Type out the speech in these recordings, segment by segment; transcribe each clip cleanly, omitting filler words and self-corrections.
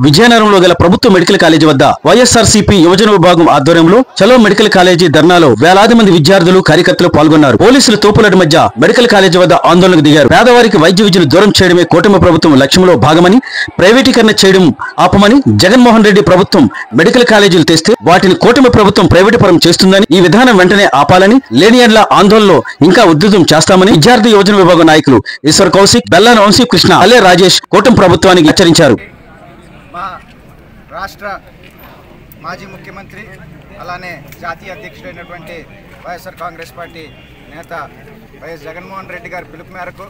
విజయనగరంలో గల ప్రభుత్వ మెడికల్ కాలేజీ వద్ద వైఎస్ఆర్సీపీ యువజన విభాగం ఆధ్వర్యంలో చలో మెడికల్ కాలేజీ ధర్నాలో వేలాది మంది విద్యార్థులు కార్యకర్తలు పాల్గొన్నారు. పోలీసుల తోపులాట మధ్య మెడికల్ కాలేజీ వద్ద ఆందోళనకు దిగారు. పేదవారికి వైద్య విద్యను దూరం చేయడమే కూటమి ప్రభుత్వం లక్ష్యంలో భాగమని, ప్రైవేటీకరణ చేయడం ఆపమని, జగన్మోహన్ రెడ్డి ప్రభుత్వం మెడికల్ కాలేజీలు తెస్తే వాటిని కూటమి ప్రభుత్వం ప్రైవేటీకరణ చేస్తుందని, ఈ విధానం వెంటనే ఆపాలని, లేని యెడల ఆందోళనలో ఇంకా ఉధృతం చేస్తామని విద్యార్థి యువజన విభాగం నాయకులు ఈశ్వర్ కౌశిక్, బెల్లాన వంశీకృష్ణ, అల్లె రాజేష్ కూటమి ప్రభుత్వానికి హెచ్చరించారు. మా రాష్ట్ర మాజీ ముఖ్యమంత్రి అలానే జాతీయ అధ్యక్షుడైనటువంటి వైఎస్ఆర్ కాంగ్రెస్ పార్టీ నేత వైఎస్ జగన్మోహన్ రెడ్డి గారి పిలుపు మేరకు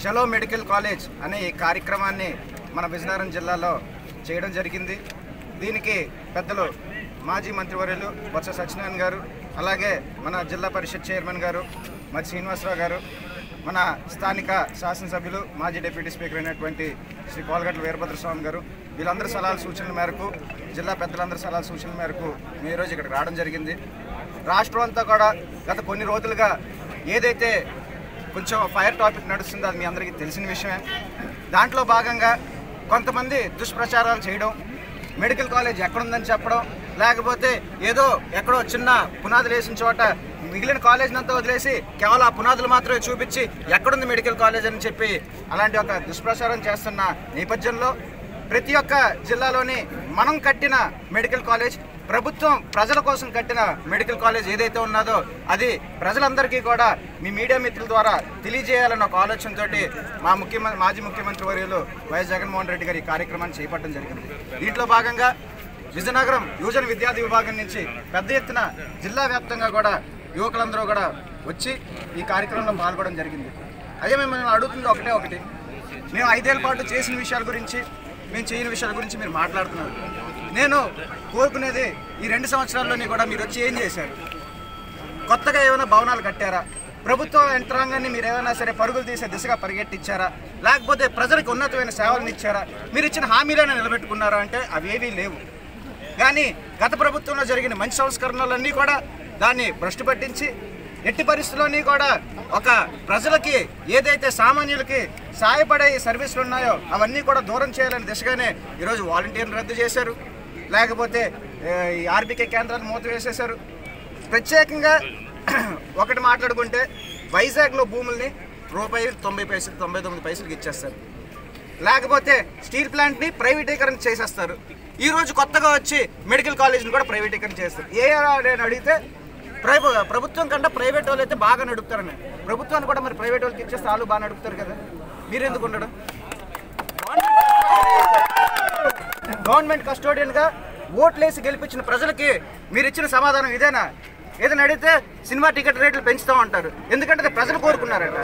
చలో మెడికల్ కాలేజ్ అనే ఈ కార్యక్రమాన్ని మన విజయనగరం జిల్లాలో చేయడం జరిగింది. దీనికి పెద్దలు మాజీ మంత్రివర్యులు బొత్స సత్యనారాయణ గారు, అలాగే మన జిల్లా పరిషత్ చైర్మన్ గారు మరి శ్రీనివాసరావు గారు, మన స్థానిక శాసనసభ్యులు మాజీ డిప్యూటీ స్పీకర్ అయినటువంటి శ్రీ కోలగట్ల వీరభద్రస్వామి గారు, వీళ్ళందరి సలహాల సూచనల మేరకు, జిల్లా పెద్దలందరి సలహాల సూచనల మేరకు మేము ఈరోజు ఇక్కడికి రావడం జరిగింది. రాష్ట్రం అంతా కూడా గత కొన్ని రోజులుగా ఏదైతే కొంచెం ఫైర్ టాపిక్ నడుస్తుందో అది మీ అందరికీ తెలిసిన విషయమే. దాంట్లో భాగంగా కొంతమంది దుష్ప్రచారాలు చేయడం, మెడికల్ కాలేజ్ ఎక్కడుందని చెప్పడం, లేకపోతే ఏదో ఎక్కడో చిన్న పునాదులు వేసిన చోట మిగిలిన కాలేజీని అంతా వదిలేసి కేవలం ఆ పునాదులు మాత్రమే చూపించి ఎక్కడుంది మెడికల్ కాలేజ్ అని చెప్పి అలాంటి ఒక దుష్ప్రచారం చేస్తున్న నేపథ్యంలో ప్రతి ఒక్క జిల్లాలోని మనం కట్టిన మెడికల్ కాలేజ్, ప్రభుత్వం ప్రజల కోసం కట్టిన మెడికల్ కాలేజ్ ఏదైతే ఉన్నదో అది ప్రజలందరికీ కూడా మీ మీడియా మిత్రుల ద్వారా తెలియజేయాలన్న ఒక ఆలోచనతోటి మా మాజీ ముఖ్యమంత్రి వర్యులు వైఎస్ జగన్మోహన్ రెడ్డి గారి ఈ కార్యక్రమాన్ని చేపట్టడం జరిగింది. దీంట్లో భాగంగా విజయనగరం యువజన విద్యార్థి విభాగం నుంచి పెద్ద ఎత్తున జిల్లా వ్యాప్తంగా కూడా యువకులందరూ కూడా వచ్చి ఈ కార్యక్రమంలో పాల్గొనడం జరిగింది. అదే మేము అడుగుతుంది ఒకటి, మేము 5 ఏళ్ల పాటు చేసిన విషయాల గురించి, మేము చేయని విషయాల గురించి మీరు మాట్లాడుతున్నారు. నేను కోరుకునేది ఈ 2 సంవత్సరాల్లోనే కూడా మీరు వచ్చి ఏం చేశారు? కొత్తగా ఏమైనా భవనాలు కట్టారా? ప్రభుత్వ యంత్రాంగాన్ని మీరు ఏమైనా సరే పరుగులు తీసే దిశగా పరిగెట్టించారా? లేకపోతే ప్రజలకు ఉన్నతమైన సేవలను ఇచ్చారా? మీరు ఇచ్చిన హామీలను నిలబెట్టుకున్నారా అంటే అవేవీ లేవు. కానీ గత ప్రభుత్వంలో జరిగిన మంచి సంస్కరణలన్నీ కూడా దాన్ని భ్రష్టు పట్టించి ఎట్టి పరిస్థితుల్లోని కూడా ఒక ప్రజలకి ఏదైతే సామాన్యులకి సాయపడే సర్వీసులు ఉన్నాయో అవన్నీ కూడా దూరం చేయాలనే దిశగానే ఈరోజు వాలంటీర్లు రద్దు చేశారు, లేకపోతే ఈ ఆర్బీకే కేంద్రాలు మూతవేసేశారు. ప్రత్యేకంగా ఒకటి మాట్లాడుకుంటే వైజాగ్లో భూముల్ని ₹99 ఇచ్చేస్తారు, లేకపోతే స్టీల్ ప్లాంట్ని ప్రైవేటీకరణ చేసేస్తారు. ఈరోజు కొత్తగా వచ్చి మెడికల్ కాలేజ్ని కూడా ప్రైవేటీకరణ చేస్తారు. నేను అడిగితే ప్రభుత్వం కన్నా ప్రైవేట్ వాళ్ళు అయితే బాగా నడుపుతారని, ప్రభుత్వాన్ని కూడా మరి ప్రైవేట్ వాళ్ళకి ఇచ్చేస్తే వాళ్ళు బాగా నడుపుతారు కదా, మీరెందుకు ఉండడం? గవర్నమెంట్ కస్టోడియన్గా ఓట్లేసి గెలిపించిన ప్రజలకి మీరు ఇచ్చిన సమాధానం ఇదేనా? ఏదైనా అడిగితే సినిమా టికెట్ రేట్లు పెంచుతామంటారు. ఎందుకంటే ప్రజలు కోరుకున్నారంట.